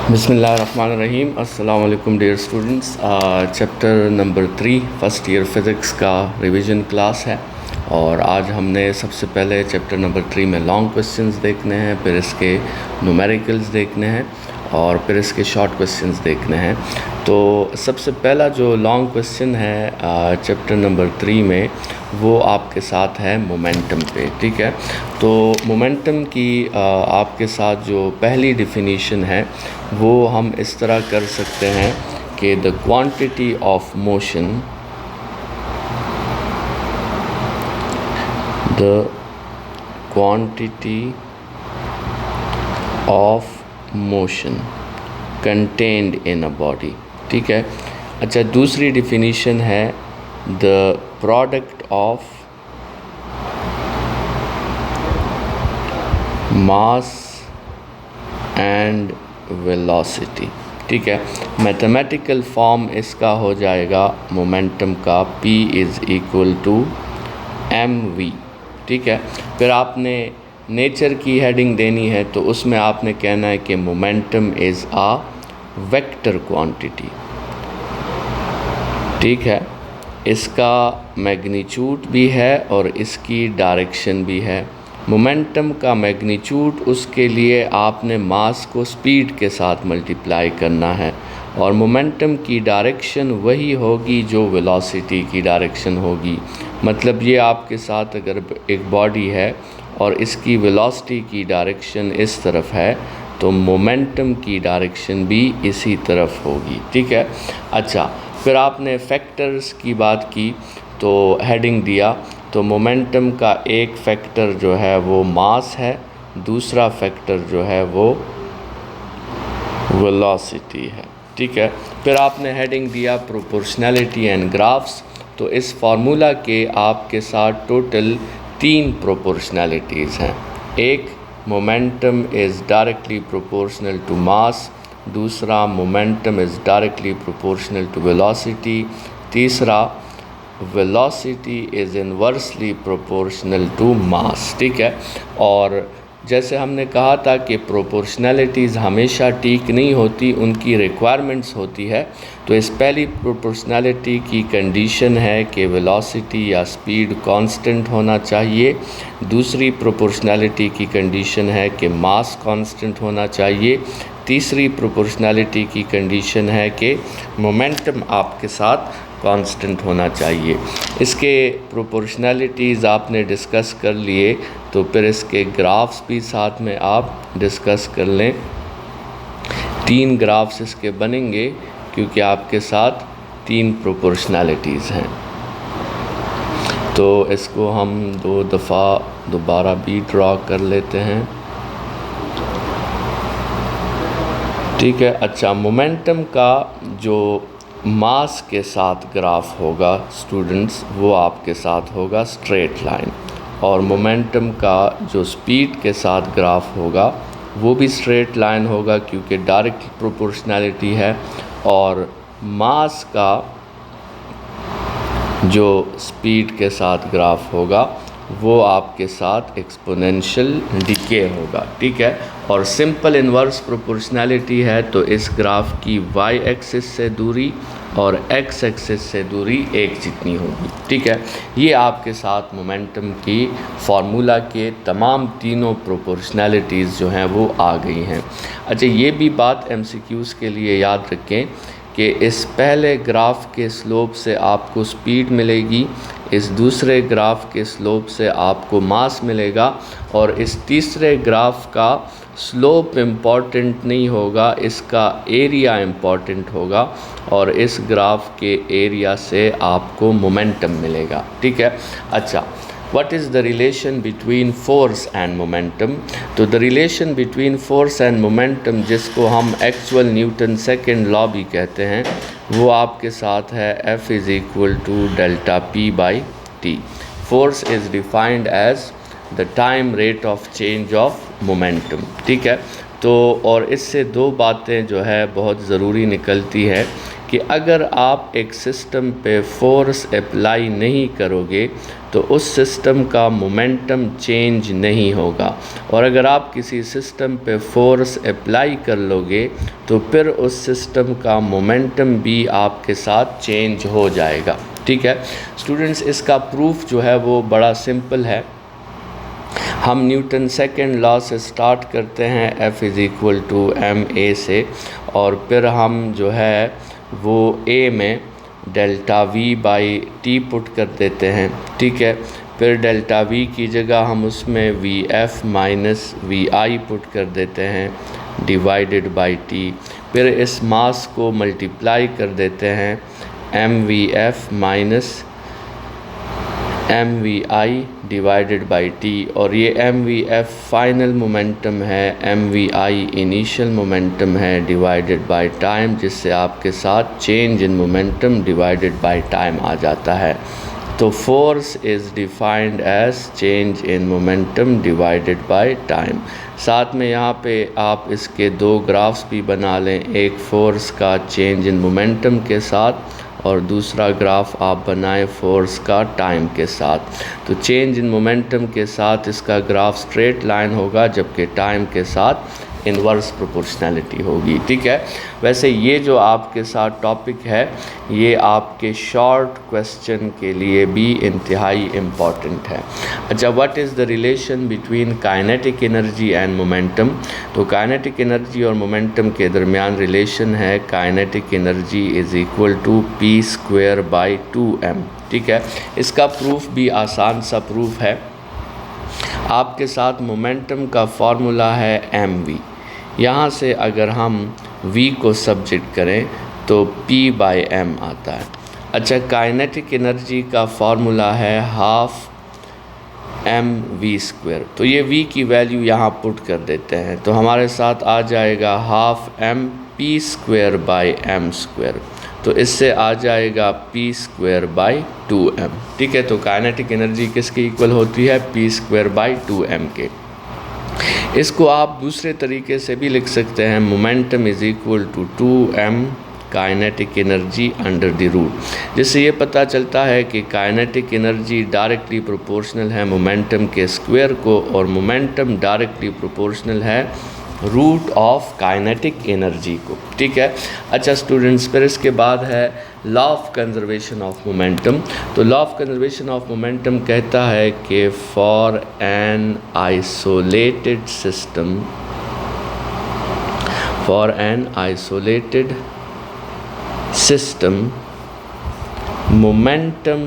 बिस्मिल्लाहिर्रहमानिर्रहीम। अस्सलाम वालेकुम dear students. Chapter number 3 first year physics का रिवीजन क्लास है और आज हमने सबसे पहले चैप्टर नंबर 3 में लॉन्ग क्वेश्चंस देखने हैं, फिर इसके न्यूमेरिकल्स देखने हैं और फिर इसके शॉर्ट क्वेश्चंस देखने हैं। तो सबसे पहला जो लॉन्ग क्वेश्चन है चैप्टर नंबर 3 में वो आपके साथ है मोमेंटम पे। ठीक है, तो मोमेंटम की आपके साथ जो पहली डिफिनीशन है वो हम इस तरह कर सकते हैं कि the quantity of motion, the quantity of motion contained in a body. ठीक है, अच्छा, दूसरी डिफिनीशन है the product of mass and velocity. ठीक है, मैथमेटिकल फॉर्म इसका हो जाएगा मोमेंटम का P is equal to mv। ठीक है, फिर आपने नेचर की हेडिंग देनी है तो उसमें आपने कहना है कि momentum is a vector quantity. ठीक है, इसका मैग्नीट्यूड भी है और इसकी डायरेक्शन भी है। मोमेंटम का मैग्नीट्यूड, उसके लिए आपने मास को स्पीड के साथ मल्टीप्लाई करना है और मोमेंटम की डायरेक्शन वही होगी जो वेलोसिटी की डायरेक्शन होगी। मतलब ये आपके साथ अगर एक बॉडी है और इसकी वेलोसिटी की डायरेक्शन इस तरफ है तो मोमेंटम की डायरेक्शन भी इसी तरफ होगी। ठीक है, अच्छा, फिर आपने फैक्टर्स की बात की तो हेडिंग दिया तो मोमेंटम का एक फैक्टर जो है वो मास है, दूसरा फैक्टर जो है वो वेलोसिटी है। ठीक है, फिर आपने हेडिंग दिया प्रोपोर्शनैलिटी एंड ग्राफ्स। तो इस फार्मूला के आपके साथ टोटल 3 प्रोपोर्शनैलिटीज़ हैं। एक, momentum is directly proportional to mass, दूसरा momentum is directly proportional to velocity, तीसरा velocity is inversely proportional to mass. ठीक है, और जैसे हमने कहा था कि प्रोपोर्शनैलिटीज़ हमेशा ठीक नहीं होती, उनकी रिक्वायरमेंट्स होती है। तो इस पहली प्रोपोर्शनैलिटी की कंडीशन है कि वेलोसिटी या स्पीड कांस्टेंट होना चाहिए। दूसरी प्रोपोर्शनैलिटी की कंडीशन है कि मास कांस्टेंट होना चाहिए। तीसरी प्रोपोर्शनैलिटी की कंडीशन है कि मोमेंटम आपके साथ कांस्टेंट होना चाहिए। इसके प्रोपोर्शनैलिटीज़ आपने डिस्कस कर लिए तो फिर इसके ग्राफ्स भी साथ में आप डिस्कस कर लें। 3 ग्राफ्स इसके बनेंगे क्योंकि आपके साथ 3 प्रोपोर्शनैलिटीज़ हैं। तो इसको हम 2 दफ़ा दोबारा भी ड्रॉ कर लेते हैं। ठीक है, अच्छा, मोमेंटम का जो मास के साथ ग्राफ होगा स्टूडेंट्स वो आपके साथ होगा स्ट्रेट लाइन, और मोमेंटम का जो स्पीड के साथ ग्राफ होगा वो भी स्ट्रेट लाइन होगा क्योंकि डायरेक्ट प्रोपोर्शनैलिटी है। और मास का जो स्पीड के साथ ग्राफ होगा वो आपके साथ एक्सपोनेंशियल डिके होगा। ठीक है, और सिंपल इन्वर्स प्रोपोर्शनैलिटी है तो इस ग्राफ की वाई एक्सिस से दूरी और एक्स एक्सिस से दूरी एक जितनी होगी। ठीक है, ये आपके साथ मोमेंटम की फार्मूला के तमाम तीनों प्रोपोर्शनैलिटीज़ जो हैं वो आ गई हैं। अच्छा, ये भी बात एमसीक्यूज़ के लिए याद रखें कि इस पहले ग्राफ के स्लोप से आपको स्पीड मिलेगी, इस दूसरे ग्राफ के स्लोप से आपको मास मिलेगा और इस तीसरे ग्राफ का स्लोप इम्पॉर्टेंट नहीं होगा, इसका एरिया इम्पॉर्टेंट होगा और इस ग्राफ के एरिया से आपको मोमेंटम मिलेगा। ठीक है, अच्छा, what is the relation between force and momentum? तो the relation between force and momentum, जिसको हम एक्चुअल न्यूटन सेकेंड लॉ भी कहते हैं, वो आपके साथ है F is equal to delta P by T। Force is defined as the time rate of change of momentum. ठीक है, तो और इससे 2 बातें जो है बहुत ज़रूरी निकलती है कि अगर आप एक सिस्टम पे फोर्स अप्लाई नहीं करोगे तो उस सिस्टम का मोमेंटम चेंज नहीं होगा, और अगर आप किसी सिस्टम पे फोर्स अप्लाई कर लोगे तो फिर उस सिस्टम का मोमेंटम भी आपके साथ चेंज हो जाएगा। ठीक है स्टूडेंट्स, इसका प्रूफ जो है वो बड़ा सिंपल है। हम न्यूटन सेकंड लॉ से स्टार्ट करते हैं, F = ma से, और फिर हम जो है वो a में डेल्टा v/t पुट कर देते हैं। ठीक है, फिर डेल्टा v की जगह हम उसमें vf - vi पुट कर देते हैं डिवाइडेड बाई t। फिर इस मास को मल्टीप्लाई कर देते हैं mvf - mvi divided by t, और ये mvf फाइनल मोमेंटम है, mvi इनिशियल मोमेंटम है डिवाइडेड बाई टाइम, जिससे आपके साथ change in momentum divided by time आ जाता है। तो force is defined as change in momentum divided by time. साथ में यहाँ पे आप इसके दो ग्राफ्स भी बना लें, एक फोर्स का चेंज इन मोमेंटम के साथ और दूसरा ग्राफ आप बनाएं फोर्स का टाइम के साथ। तो चेंज इन मोमेंटम के साथ इसका ग्राफ स्ट्रेट लाइन होगा, जबकि टाइम के साथ इन्वर्स प्रोपोर्शनैलिटी होगी। ठीक है, वैसे ये जो आपके साथ टॉपिक है ये आपके शॉर्ट क्वेश्चन के लिए भी इंतहाई इम्पॉर्टेंट है। अच्छा, what is the relation between kinetic energy and momentum? तो काइनेटिक एनर्जी और मोमेंटम के दरमियान रिलेशन है काइनेटिक एनर्जी = p²/2m। ठीक है, इसका प्रूफ भी आसान सा प्रूफ है। आपके साथ मोमेंटम का फॉर्मूला है mv। यहाँ से अगर हम v को सब्जेक्ट करें तो p/m आता है। अच्छा, काइनेटिक एनर्जी का फॉर्मूला है 12 mv²। तो ये v की वैल्यू यहाँ पुट कर देते हैं, तो हमारे साथ आ जाएगा 12 mp²/m²। तो इससे आ जाएगा p²/2m। ठीक है, तो काइनेटिक एनर्जी किसके इक्वल होती है? p²/2m के। इसको आप दूसरे तरीके से भी लिख सकते हैं, momentum = 2m kinetic energy under the root, जिससे ये पता चलता है कि काइनेटिक एनर्जी डायरेक्टली प्रोपोर्शनल है मोमेंटम के स्क्वायर को, और मोमेंटम डायरेक्टली प्रोपोर्शनल है रूट ऑफ काइनेटिक एनर्जी को। ठीक है, अच्छा स्टूडेंट्स, फिर इसके बाद है law of conservation of momentum. तो law of conservation of momentum कहता है कि for an isolated system momentum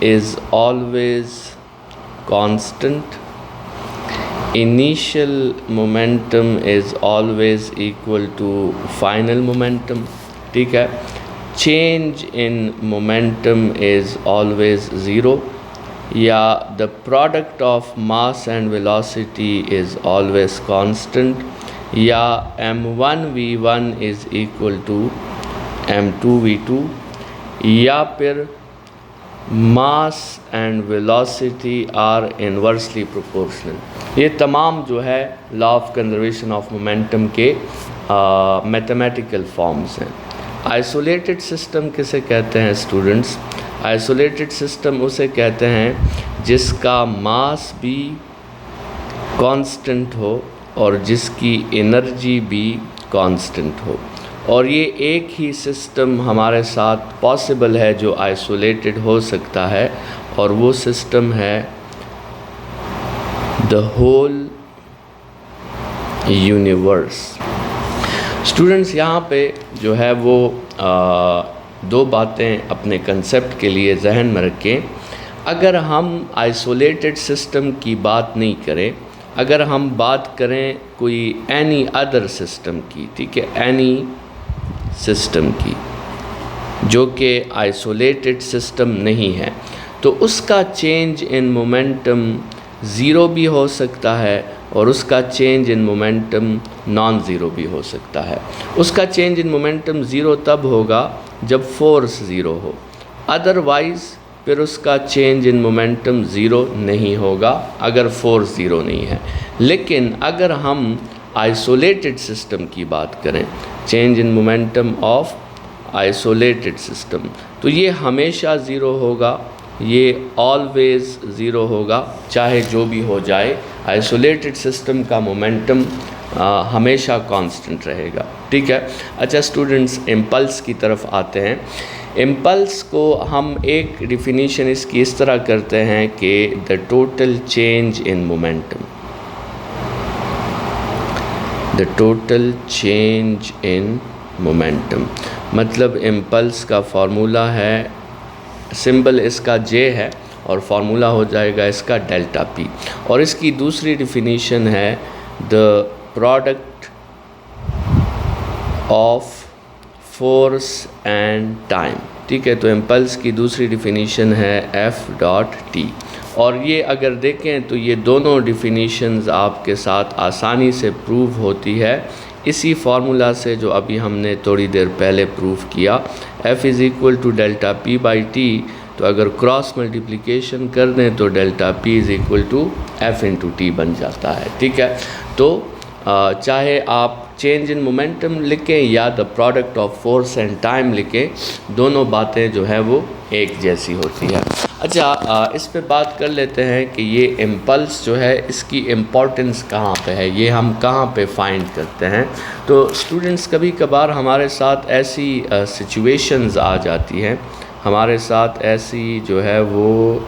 is always constant, initial momentum is always equal to final momentum। ठीक है, change in momentum is always zero, या the product of mass and velocity is always constant, या m1v1 is equal to m2v2, या फिर mass and velocity are inversely proportional. ये तमाम जो है law of conservation of momentum के mathematical forms हैं। आइसोलेटेड सिस्टम किसे कहते हैं स्टूडेंट्स? आइसोलेटेड सिस्टम उसे कहते हैं जिसका मास भी कांस्टेंट हो और जिसकी एनर्जी भी कांस्टेंट हो, और ये एक ही सिस्टम हमारे साथ पॉसिबल है जो आइसोलेटेड हो सकता है, और वो सिस्टम है द होल यूनिवर्स। स्टूडेंट्स, यहाँ पे जो है वो दो बातें अपने कंसेप्ट के लिए जहन में रखें। अगर हम आइसोलेटेड सिस्टम की बात नहीं करें, अगर हम बात करें कोई एनी अदर सिस्टम की, ठीक है, एनी सिस्टम की जो कि आइसोलेटेड सिस्टम नहीं है, तो उसका चेंज इन मोमेंटम ज़ीरो भी हो सकता है और उसका change in momentum non zero भी हो सकता है। उसका चेंज इन मोमेंटम ज़ीरो तब होगा जब फोर्स ज़ीरो हो, अदरवाइज़ फिर उसका चेंज इन मोमेंटम ज़ीरो नहीं होगा अगर फोर्स ज़ीरो नहीं है। लेकिन अगर हम आइसोलेटेड सिस्टम की बात करें, change in momentum of isolated system, तो ये हमेशा ज़ीरो होगा, ये ऑलवेज़ ज़ीरो होगा, चाहे जो भी हो जाए। आइसोलेटेड सिस्टम का मोमेंटम हमेशा कांस्टेंट रहेगा। ठीक है। अच्छा स्टूडेंट्स, इम्पल्स की तरफ आते हैं। इम्पल्स को हम एक डिफिनीशन इसकी इस तरह करते हैं कि the total change in momentum, the total change in momentum. मतलब इम्पल्स का फार्मूला है, सिंबल इसका जे है और फार्मूला हो जाएगा इसका डेल्टा पी। और इसकी दूसरी डिफिनीशन है the product of force and time. ठीक है, तो इम्पल्स की दूसरी डिफिनीशन है एफ डॉट टी। और ये अगर देखें तो ये दोनों डिफिनीशंस आपके साथ आसानी से प्रूव होती है इसी फार्मूला से जो अभी हमने थोड़ी देर पहले प्रूव किया। F is equal to delta P by T, तो अगर क्रॉस मल्टीप्लिकेशन कर दें तो delta P is equal to F into T बन जाता है। ठीक है, तो चाहे आप चेंज इन मोमेंटम लिखें या the product of force and time लिखें, दोनों बातें जो है वो एक जैसी होती है। अच्छा, इस पे बात कर लेते हैं कि ये इम्पल्स जो है इसकी इम्पोर्टेंस कहाँ पे है, ये हम कहाँ पे फाइंड करते हैं। तो स्टूडेंट्स, कभी कभार हमारे साथ ऐसी सिचुएशंस आ जाती हैं, हमारे साथ ऐसी जो है वो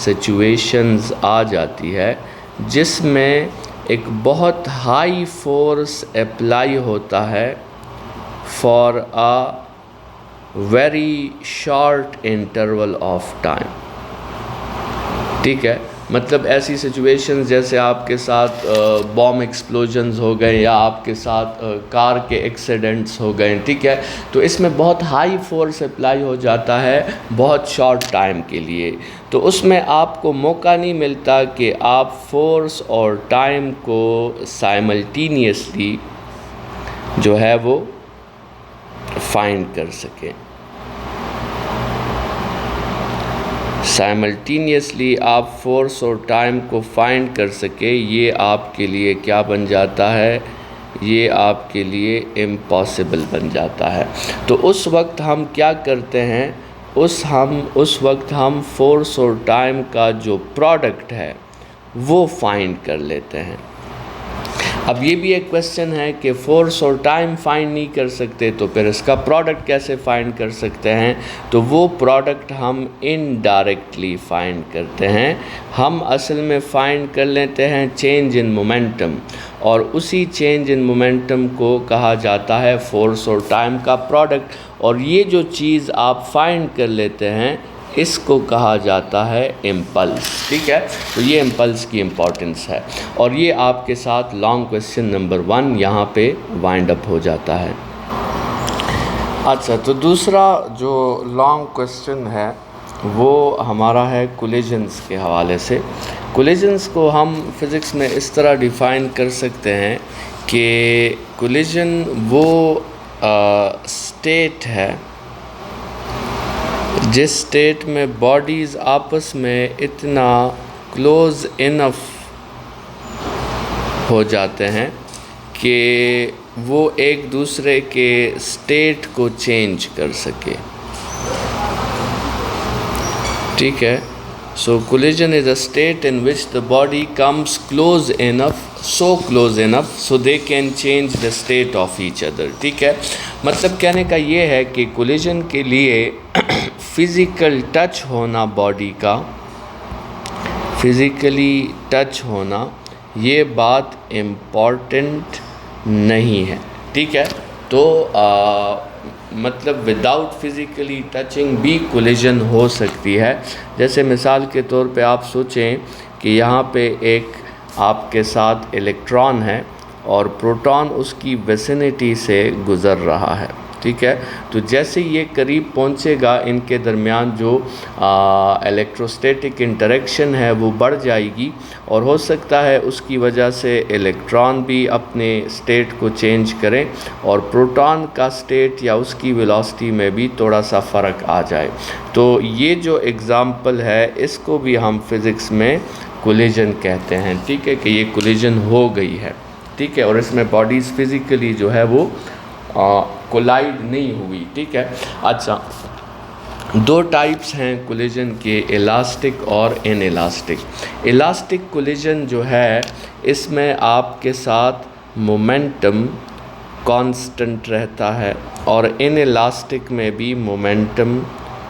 सिचुएशंस आ जाती है जिसमें एक बहुत हाई फोर्स अप्लाई होता है for a very short interval of time. ठीक है, मतलब ऐसी सिचुएशंस जैसे आपके साथ बॉम्ब एक्सप्लोजन्स हो गए या आपके साथ कार के एक्सीडेंट्स हो गए। ठीक है, तो इसमें बहुत हाई फोर्स अप्लाई हो जाता है बहुत शॉर्ट टाइम के लिए, तो उसमें आपको मौका नहीं मिलता कि आप फोर्स और टाइम को साइमल्टेनियसली जो है वो फाइंड कर सकें। साइमल्टेनियसली आप फोर्स और टाइम को फाइंड कर सके, ये आपके लिए क्या बन जाता है, ये आपके लिए इम्पॉसिबल बन जाता है। तो उस वक्त हम क्या करते हैं, उस वक्त हम फोर्स और टाइम का जो प्रोडक्ट है वो फाइंड कर लेते हैं। अब ये भी एक क्वेश्चन है कि फोर्स और टाइम फाइंड नहीं कर सकते तो फिर इसका प्रोडक्ट कैसे फाइंड कर सकते हैं। तो वो प्रोडक्ट हम इनडायरेक्टली फाइंड करते हैं। हम असल में फाइंड कर लेते हैं चेंज इन मोमेंटम, और उसी चेंज इन मोमेंटम को कहा जाता है फोर्स और टाइम का प्रोडक्ट। और ये जो चीज़ आप फाइंड कर लेते हैं इसको कहा जाता है इम्पल्स। ठीक है, तो ये इम्पल्स की इम्पॉर्टेंस है। और ये आपके साथ लॉन्ग क्वेश्चन नंबर 1 यहाँ पे वाइंड अप हो जाता है। अच्छा, तो दूसरा जो लॉन्ग क्वेश्चन है वो हमारा है कोलिजन्स के हवाले से। कोलिजन्स को हम फिज़िक्स में इस तरह डिफ़ाइन कर सकते हैं कि कोलिजन वो स्टेट है जिस स्टेट में बॉडीज़ आपस में इतना क्लोज इनफ हो जाते हैं कि वो एक दूसरे के स्टेट को चेंज कर सके। ठीक है, so collision is a state in which the body comes close enough, so close enough so they can change the state of each other। ठीक है, मतलब कहने का ये है कि कोलिजन के लिए फिज़िकल टच होना, बॉडी का फिज़िकली टच होना, ये बात इम्पॉर्टेंट नहीं है। ठीक है, तो मतलब विदाउट फिज़िकली टचिंग भी कोलिजन हो सकती है। जैसे मिसाल के तौर पे आप सोचें कि यहाँ पे एक आपके साथ इलेक्ट्रॉन है और प्रोटॉन उसकी विसिनिटी से गुज़र रहा है। ठीक है, तो जैसे ये करीब पहुंचेगा इनके दरमियान जो इलेक्ट्रोस्टैटिक इंटरेक्शन है वो बढ़ जाएगी, और हो सकता है उसकी वजह से इलेक्ट्रॉन भी अपने स्टेट को चेंज करें और प्रोटॉन का स्टेट या उसकी वेलोसिटी में भी थोड़ा सा फ़र्क आ जाए। तो ये जो एग्ज़ाम्पल है इसको भी हम फिज़िक्स में कोलिजन कहते हैं। ठीक है, कि ये कोलिजन हो गई है। ठीक है, और इसमें बॉडीज़ फिज़िकली जो है वो कोलाइड नहीं हुई, ठीक है। अच्छा, दो टाइप्स हैं कोलिजन के, इलास्टिक और इनइलास्टिक। इलास्टिक कोलिजन जो है इसमें आपके साथ मोमेंटम कांस्टेंट रहता है और इनइलास्टिक में भी मोमेंटम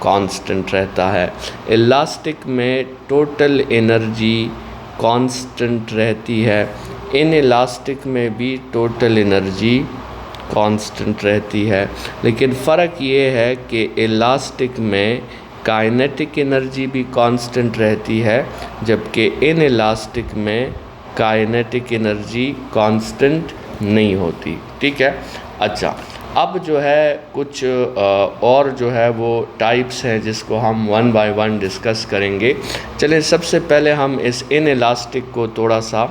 कांस्टेंट रहता है। इलास्टिक में टोटल एनर्जी कांस्टेंट रहती है, इनइलास्टिक में भी टोटल एनर्जी कांस्टेंट रहती है, लेकिन फ़र्क ये है कि इलास्टिक में काइनेटिक एनर्जी भी कांस्टेंट रहती है, जबकि इनइलास्टिक में काइनेटिक एनर्जी कांस्टेंट नहीं होती, ठीक है। अच्छा, अब जो है कुछ और जो है वो टाइप्स हैं जिसको हम वन बाय वन डिस्कस करेंगे। चलिए सबसे पहले हम इस इनइलास्टिक को थोड़ा सा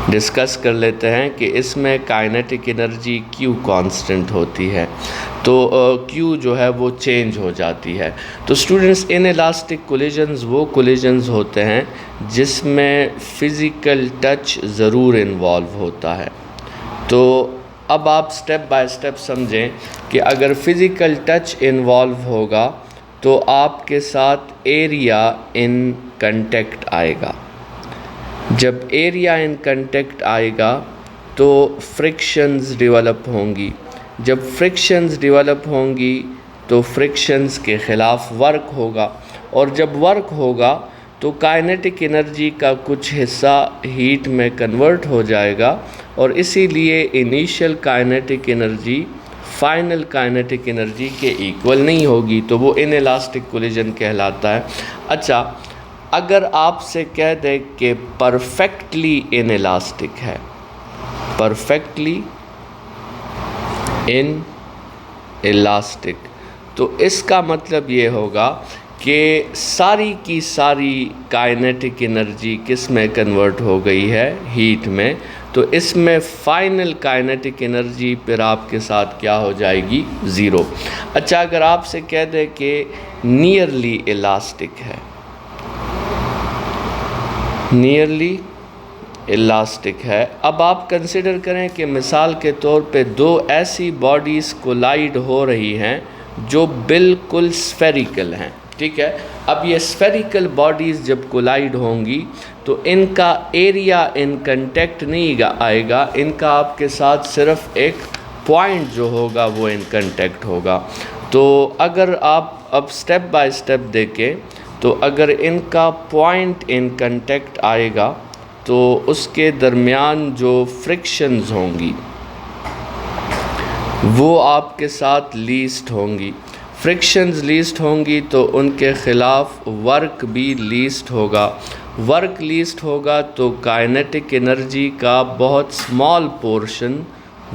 डिस्कस कर लेते हैं कि इसमें काइनेटिक एनर्जी क्यों कांस्टेंट होती है, तो क्यों जो है वो चेंज हो जाती है। तो स्टूडेंट्स, इनइलास्टिक कोलिजन्स वो कोलिजन्स होते हैं जिसमें फ़िज़िकल टच ज़रूर इन्वॉल्व होता है। तो अब आप स्टेप बाय स्टेप समझें कि अगर फ़िज़िकल टच इन्वॉल्व होगा तो आपके साथ एरिया इन कंटेक्ट आएगा। जब एरिया इन कंटेक्ट आएगा तो फ्रिक्शंस डेवलप होंगी। जब फ्रिक्शंस डेवलप होंगी तो फ्रिक्शंस के ख़िलाफ़ वर्क होगा, और जब वर्क होगा तो काइनेटिक एनर्जी का कुछ हिस्सा हीट में कन्वर्ट हो जाएगा, और इसीलिए initial kinetic energy final kinetic energy के इक्वल नहीं होगी, तो वो इनइलास्टिक कोलिजन कहलाता है। अच्छा, अगर आपसे कह दें कि परफेक्टली इनइलास्टिक है, परफेक्टली इनइलास्टिक, तो इसका मतलब ये होगा कि सारी की सारी काइनेटिक एनर्जी किस में कन्वर्ट हो गई है, हीट में, तो इसमें फाइनल काइनेटिक एनर्जी फिर आपके साथ क्या हो जाएगी, ज़ीरो। अच्छा, अगर आपसे कह दें कि नियरली इलास्टिक है, नियरली इलास्टिक है, अब आप कंसिडर करें कि मिसाल के तौर पे दो ऐसी बॉडीज़ कोलाइड हो रही हैं जो बिल्कुल स्फेरिकल हैं, ठीक है। अब ये स्फेरिकल बॉडीज़ जब कोलाइड होंगी तो इनका एरिया इन कंटेक्ट नहीं आएगा, इनका आपके साथ सिर्फ एक पॉइंट जो होगा वो इन कंटेक्ट होगा। तो अगर आप अब स्टेप बाय स्टेप देखें तो अगर इनका पॉइंट इन कंटेक्ट आएगा तो उसके दरमियान जो फ्रिक्शंस होंगी वो आपके साथ लीस्ट होंगी। फ्रिक्शंस लीस्ट होंगी तो उनके ख़िलाफ़ वर्क भी लीस्ट होगा। वर्क लीस्ट होगा तो काइनेटिक एनर्जी का बहुत स्मॉल पोर्शन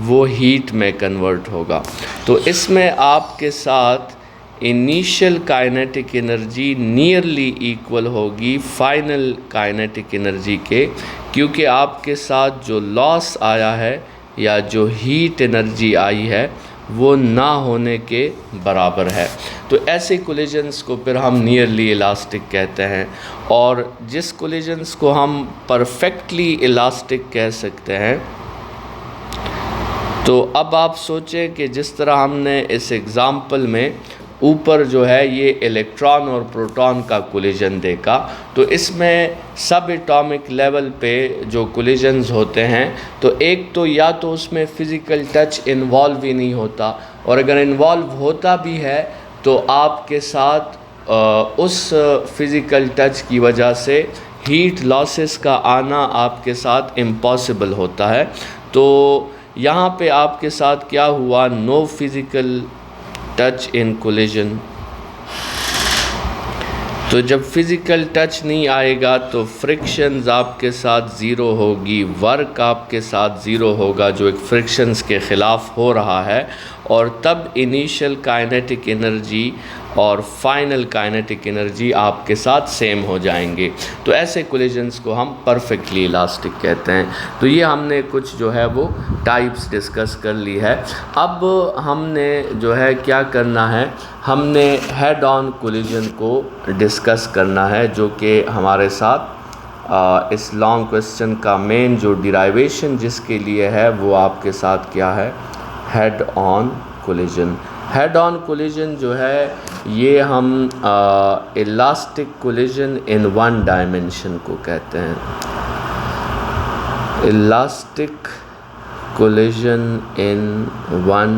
वो हीट में कन्वर्ट होगा। तो इसमें आपके साथ initial kinetic energy nearly equal होगी फाइनल काइनेटिक एनर्जी के, क्योंकि आपके साथ जो लॉस आया है या जो हीट एनर्जी आई है वो ना होने के बराबर है। तो ऐसे कोलिजन्स को फिर हम नियरली इलास्टिक कहते हैं, और जिस कोलिजन्स को हम परफेक्टली इलास्टिक कह सकते हैं, तो अब आप सोचें कि जिस तरह हमने इस एग्ज़ाम्पल में ऊपर जो है ये इलेक्ट्रॉन और प्रोटॉन का कोलिजन देखा, तो इसमें सब एटॉमिक लेवल पे जो कोलिजन्स होते हैं, तो एक तो या तो उसमें फ़िज़िकल टच इन्वॉल्व ही नहीं होता, और अगर इन्वॉल्व होता भी है तो आपके साथ उस फ़िज़िकल टच की वजह से हीट लॉसेस का आना आपके साथ इम्पॉसिबल होता है। तो यहाँ पे आपके साथ क्या हुआ, no physical touch in collision. तो जब फिज़िकल टच नहीं आएगा तो फ्रिक्शंस आपके साथ ज़ीरो होगी, वर्क आपके साथ ज़ीरो होगा जो एक फ्रिक्शंस के ख़िलाफ़ हो रहा है, और तब इनिशियल काइनेटिक एनर्जी और फाइनल काइनेटिक एनर्जी आपके साथ सेम हो जाएंगे। तो ऐसे कोलिजन्स को हम परफेक्टली इलास्टिक कहते हैं। तो ये हमने कुछ जो है वो टाइप्स डिस्कस कर ली है। अब हमने जो है क्या करना है, हमने हेड ऑन कोलिजन को डिस्कस करना है, जो कि हमारे साथ इस लॉन्ग क्वेश्चन का मेन जो डिराइवेशन जिसके लिए है वो आपके साथ क्या है, head on collision. Head on collision जो है ये हम elastic collision in one dimension को कहते हैं, elastic collision in one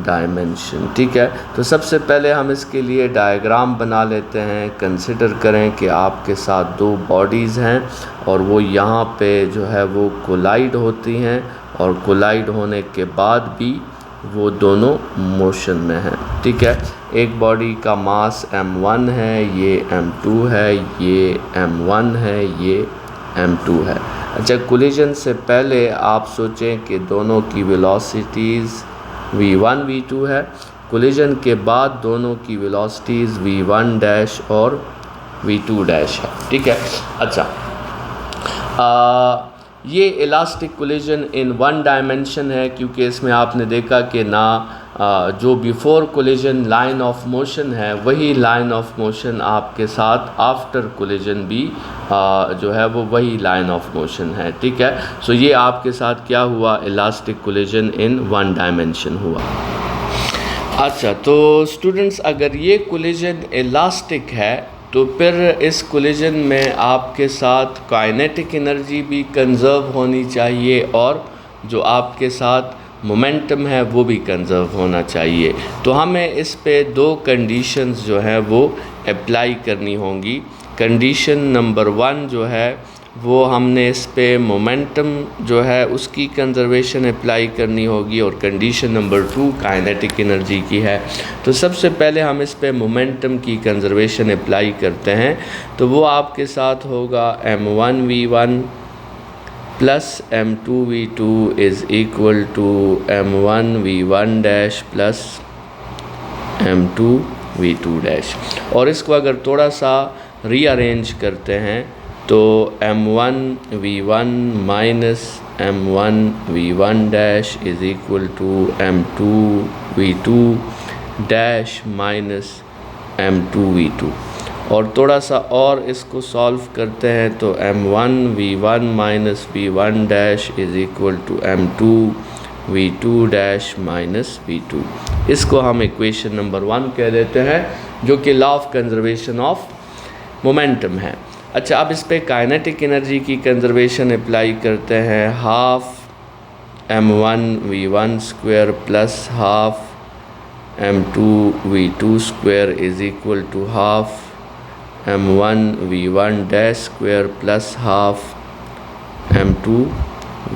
dimension. ठीक है, तो सबसे पहले हम इसके लिए डायग्राम बना लेते हैं। कंसिडर करें कि आपके साथ दो बॉडीज़ हैं और वो यहाँ पे जो है वो कोलाइड होती हैं, और कोलाइड होने के बाद भी वो दोनों मोशन में हैं। ठीक है, एक बॉडी का मास m1 है, ये m2 है, ये m1 है, ये m2 है। अच्छा, कोलिजन से पहले आप सोचें कि दोनों की वेलोसिटीज़ v1 v2 है। कोलिजन के बाद दोनों की वेलोसिटीज़ v1 डैश और v2 डैश है। ठीक है, अच्छा ये elastic collision in one dimension है, क्योंकि इसमें आपने देखा कि ना जो before collision line of motion है वही लाइन ऑफ मोशन आपके साथ आफ्टर कोलिजन भी जो है वो वही लाइन ऑफ मोशन है। ठीक है, सो ये आपके साथ क्या हुआ, elastic collision in one dimension हुआ। अच्छा, तो स्टूडेंट्स अगर ये कोलिजन इलास्टिक है तो फिर इस कोलिजन में आपके साथ काइनेटिक एनर्जी भी कंज़र्व होनी चाहिए और जो आपके साथ मोमेंटम है वो भी कंज़र्व होना चाहिए। तो हमें इस पे दो कंडीशंस जो है वो अप्लाई करनी होंगी। कंडीशन नंबर 1 जो है वो हमने इस पे मोमेंटम जो है उसकी कंजर्वेशन अप्लाई करनी होगी, और कंडीशन नंबर 2 काइनेटिक एनर्जी की है। तो सबसे पहले हम इस पे मोमेंटम की कंजर्वेशन अप्लाई करते हैं, तो वो आपके साथ होगा m1 v1 plus m2 v2 is equal to m1 v1 dash plus m2 v2 dash. और इसको अगर थोड़ा सा रीअरेंज करते हैं तो m1 v1 minus m1 v1 dash is equal to m2 v2 dash minus m2 v2। और थोड़ा सा और इसको सॉल्व करते हैं तो m1 v1 minus v1 dash is equal to m2 v2 dash minus v2। इसको हम इक्वेशन नंबर 1 कह देते हैं, जो कि law of conservation of momentum है। अच्छा, अब इस पे काइनेटिक एनर्जी की कंजर्वेशन अप्लाई करते हैं। Half m1 v1 square plus half m2 v2 square is equal to half m1 v1 dash square plus half m2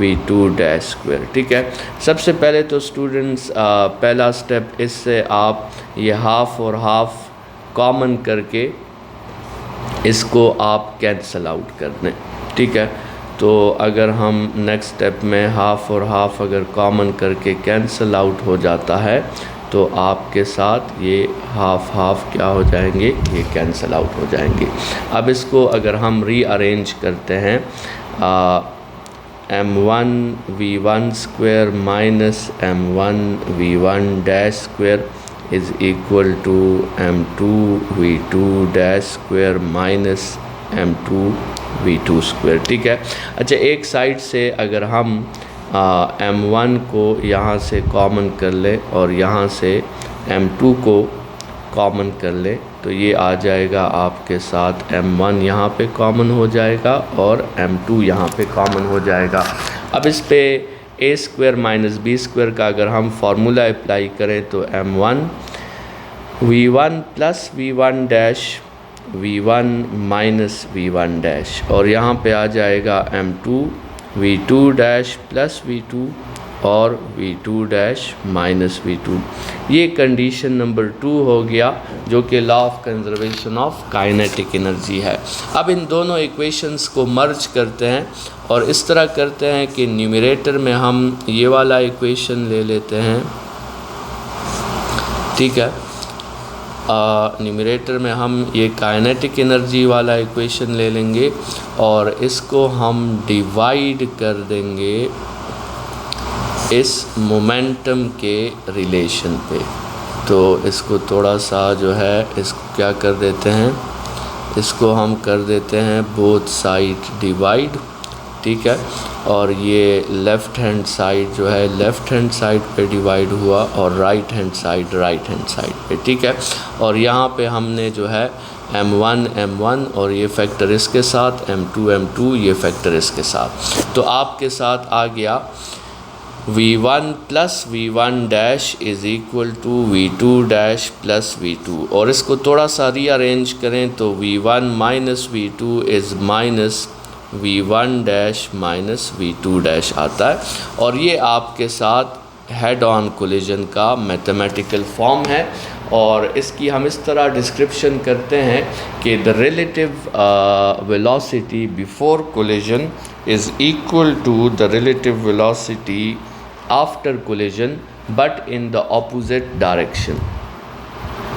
v2 dash square. ठीक है, सबसे पहले तो स्टूडेंट्स पहला स्टेप, इससे आप ये हाफ और हाफ कॉमन करके इसको आप कैंसल आउट कर दें। ठीक है, तो अगर हम नेक्स्ट स्टेप में हाफ और हाफ अगर कॉमन करके कैंसल आउट हो जाता है तो आपके साथ ये हाफ हाफ क्या हो जाएंगे, ये कैंसल आउट हो जाएंगे। अब इसको अगर हम रीअरेंज करते हैं, m1 v1 square minus m1 v1 dash square is equal to m2 v2 dash square minus m2 v2 square. ठीक है, अच्छा एक साइड से अगर हम m1 को यहाँ से कॉमन कर लें और यहाँ से m2 को कॉमन कर लें तो ये आ जाएगा आपके साथ m1 यहाँ पे कॉमन हो जाएगा और m2 यहाँ पे कॉमन हो जाएगा। अब इस पे a square minus b square का अगर हम फार्मूला अप्लाई करें तो m1 v1 plus v1 dash v1 minus v1 dash, और यहाँ पे आ जाएगा m2 v2 dash plus v2 और v2 डैश माइनस v2। ये कंडीशन नंबर 2 हो गया, जो कि law of conservation of kinetic energy है। अब इन दोनों इक्वेशंस को मर्ज करते हैं और इस तरह करते हैं कि न्यूमरेटर में हम ये वाला इक्वेशन ले लेते हैं। ठीक है, न्यूमरेटर में हम ये काइनेटिक एनर्जी वाला इक्वेशन ले लेंगे और इसको हम डिवाइड कर देंगे इस मोमेंटम के रिलेशन पे। तो इसको थोड़ा सा जो है इसको क्या कर देते हैं, इसको हम कर देते हैं बोथ साइड डिवाइड। ठीक है, और ये लेफ़्ट हैंड साइड जो है लेफ़्ट हैंड साइड पे डिवाइड हुआ और राइट हैंड साइड पे, ठीक है। और यहाँ पे हमने जो है m1 और ये फैक्टर इसके साथ, m2 ये फैक्टर इसके साथ। तो आपके साथ आ गया v1 plus v1 dash is equal to v2 dash plus v2, और इसको थोड़ा सा रीअरेंज करें तो v1 minus v2 is minus v1 dash minus v2 dash आता है। और ये आपके साथ हेड ऑन कोलिजन का मैथमेटिकल फॉर्म है, और इसकी हम इस तरह डिस्क्रिप्शन करते हैं कि the relative velocity before collision is equal to the relative velocity after collision but in the opposite direction.